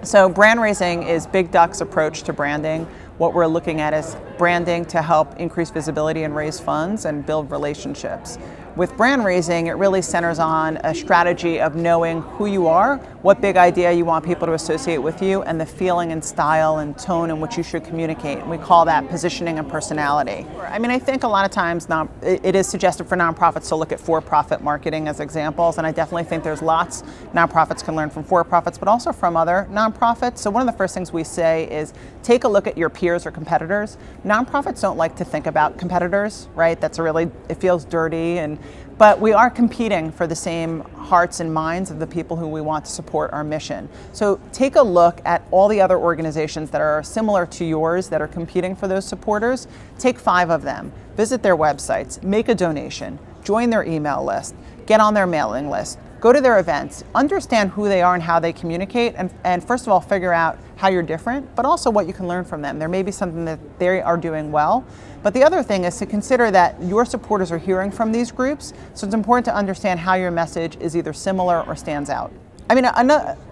So brand raising is Big Duck's approach to branding. What we're looking at is branding to help increase visibility and raise funds and build relationships. With brand raising, it really centers on a strategy of knowing who you are, what big idea you want people to associate with you, and the feeling and style and tone in which you should communicate. And we call that positioning and personality. I mean, I think a lot of times it is suggested for nonprofits to look at for-profit marketing as examples, and I definitely think there's lots nonprofits can learn from for-profits, but also from other nonprofits. So one of the first things we say is take a look at your peers or competitors. Nonprofits don't like to think about competitors, right? It feels dirty, but we are competing for the same hearts and minds of the people who we want to support our mission. So take a look at all the other organizations that are similar to yours that are competing for those supporters. Take 5 of them, visit their websites, make a donation, join their email list, get on their mailing list, go to their events, understand who they are and how they communicate, and first of all, figure out how you're different, but also what you can learn from them. There may be something that they are doing well, but the other thing is to consider that your supporters are hearing from these groups, so it's important to understand how your message is either similar or stands out. I mean,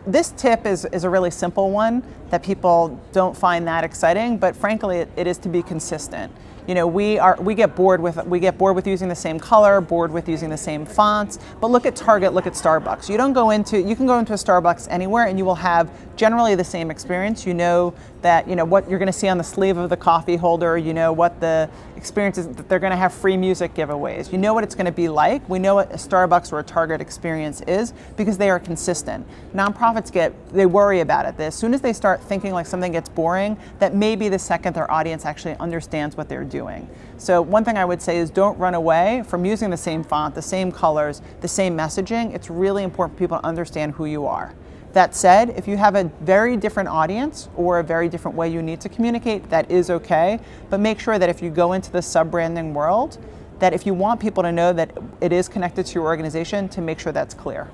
this tip is a really simple one that people don't find that exciting, but frankly, it is to be consistent. You know, we get bored with using the same color, bored with using the same fonts. But look at Target, look at Starbucks. You can go into a Starbucks anywhere, and you will have generally the same experience. You know that what you're going to see on the sleeve of the coffee holder. You know what the experience is, that they're going to have free music giveaways. You know what it's going to be like. We know what a Starbucks or a Target experience is because they are consistent. Nonprofits they worry about it. As soon as they start thinking like something gets boring, that may be the second their audience actually understands what they're doing. So one thing I would say is don't run away from using the same font, the same colors, the same messaging. It's really important for people to understand who you are. That said, if you have a very different audience or a very different way you need to communicate, that is okay. But make sure that if you go into the sub-branding world, that if you want people to know that it is connected to your organization, to make sure that's clear.